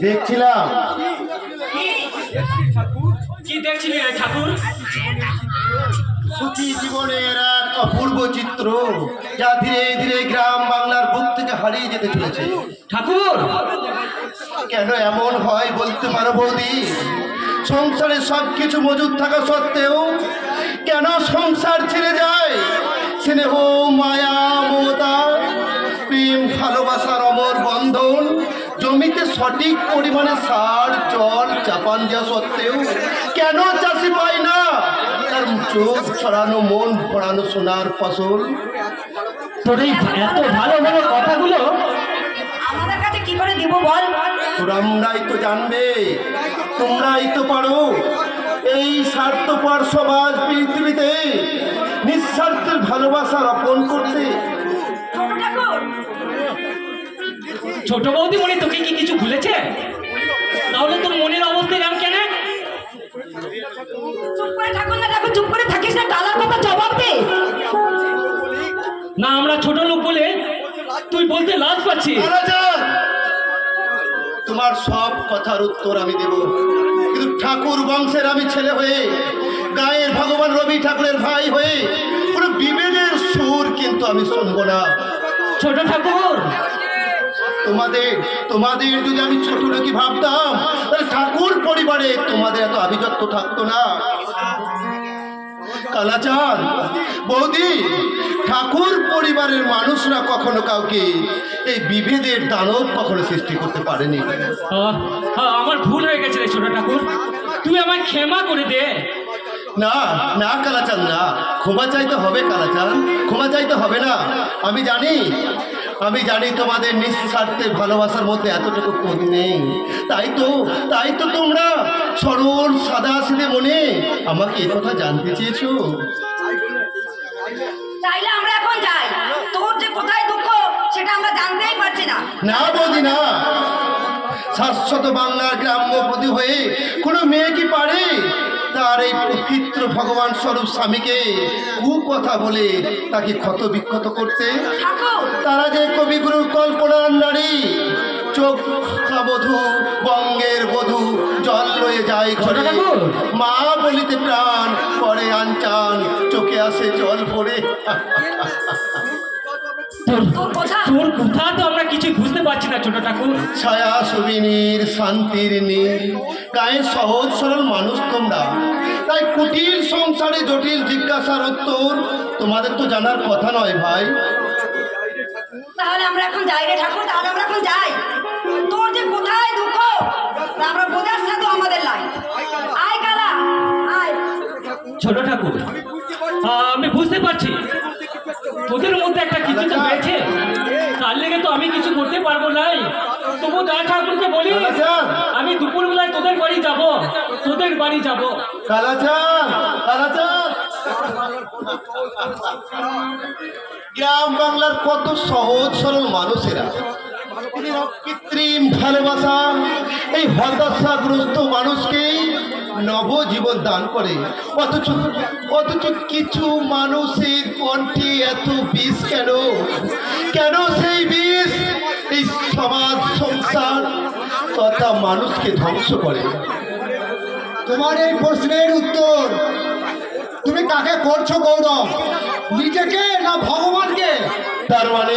দেখছিলাম। কি দেখছিলি ঠাকুর? সুখী জীবনের এক অপূর্ব চিত্র যা ধীরে ধীরে গ্রাম বাংলার বুক থেকে হারিয়ে যেতে চলেছে। ঠাকুর, কেন এমন হয় বলতে পারো বৌদি? সংসারে সবকিছু মজুদ থাকা সত্ত্বেও কেন সংসার ছেড়ে যায়? স্নেহ, মায়া, মমতা, প্রেম, ভালোবাসার অমর বন্ধন জমিতে সঠিক পরিমাণে সার, জল, চাপান দেওয়া সত্ত্বেও কেন চাষি পায় না তার চোখ ছড়ানো, মন ভরানো সোনার ফসল? তোর এই এত ভালো ভালো কথাগুলো আমাদের কাছে কি করে দিব বল? তোমরাই তো জানবে, তোমরাই তো পারো এই স্বার্থপর সমাজ পৃথিবীতে নিঃস্বার্থের ভালোবাসা রোপণ করতে। ছোট বৌদি মনে তোকে কি কিছু ভুলেছে? তাহলে তোর মনের অবস্থা এরকম কেন? চুপ করে থাকুন না ঠাকুর, চুপ করে থাকিস না, টালার কথা জবাব দে। না, আমরা ছোট লোক বলে তুই বলতে লাজ পাচ্ছিস। তোমার সব কথার উত্তর আমি দেব, কিন্তু ঠাকুর বংশের আমি ছেলে হয়ে, গায়ের ভগবান রবি ঠাকুরের ভাই হয়ে কোনো বিভেদের সুর কিন্তু আমি শুনবো না। ছোট ঠাকুর, তোমাদের যদি আমি ছোট লোকই ভাবতাম তাহলে ঠাকুর পরিবারে তোমাদের এত আভিজাত্য থাকতো না। কালাচাঁদ, বৌদি, ঠাকুর পরিবারের মানুষরা কখনো কাউকে এই বিভেদের দানব কখনো সৃষ্টি করতে পারেনি। আমার ভুল হয়ে গেছে রে ছোট ঠাকুর, তুই আমায় ক্ষমা করে দে। না না কালাচাঁদ, না, ক্ষমা চাইতে হবে কালাচাঁদ, ক্ষমা চাইতে হবে না। আমি জানি তোমাদের নিঃস্বার্থে ভালোবাসার মধ্যে এতটুকু কমি নেই। তাই তো তোমরা সরল সাদা সিধে মনে আমাকে এই কথা জানতে চেয়েছো। চাইলে আমরা এখন যাই, তোর যে কোথায় দুঃখ সেটা আমরা জানতেই পারছি না। না বৌদি, না, শাশ্বত বাংলার গ্রাম্যপতি হয়ে কোনো মেয়ে কি পারে তার এই পবিত্র ভগবান স্বরূপ স্বামীকে কথা বলে তাকে ক্ষত বিক্ষত করতে? তারা যে কবিগুরুর কল্পনার নারী, চোখ বধূ বঙ্গের বধূ জল লয়ে যায় ঘরে ছোট ঠাকুর। মা বলিতে প্রাণ পরে আনচান চোখে আসে জল পড়ে তোর কথা তোর কথা তো আমরা কিছু বুঝতে পারছি না ছোট ঠাকুর। ছায়া সুবিনীর শান্তির নীর গায়ে সহজ সরল মানুষ তোমরা, তাই কুটির সংসারে জটিল জিজ্ঞাসার উত্তর তোমাদের তো জানার কথা নয় ভাই। তাহলে আমরা এখন যাই রে ঠাকুর, তাহলে আমরা এখন যাই। তোর যে কোথায় দুঃখ তা আমরা বোঝাচ্ছে তো আমাদের লাই। আয় কালা আয়। ছোট ঠাকুর, আমি বুঝতে পারছি তোদের মধ্যে একটা কিছু তো হয়েছে, তার লেগে তো আমি কিছু করতে পারবো নাই। তবু দা ঠাকুরকে বলি কালাচাঁদ, আমি দুপুর বেলায় তোদের বাড়ি যাব, তোদের বাড়ি যাব। কালাচাঁদ, কালাচাঁদ। গ্রাম বাংলার কত সহজ সরল মানুষেরা কৃত্রিম ভালোবাসা এই হতাশাগ্রস্ত মানুষকে নবজীবন দান করে, অথচ অথচ কিছু মানুষের কণ্ঠে এত বিষ কেন? কেন সেই বিষ এই সমাজ সংসার তথা মানুষকে ধ্বংস করে? তোমার এই প্রশ্নের উত্তর তুমি কাকে করছো গৌরব? নিজেকে না ভগবানকে? তার মানে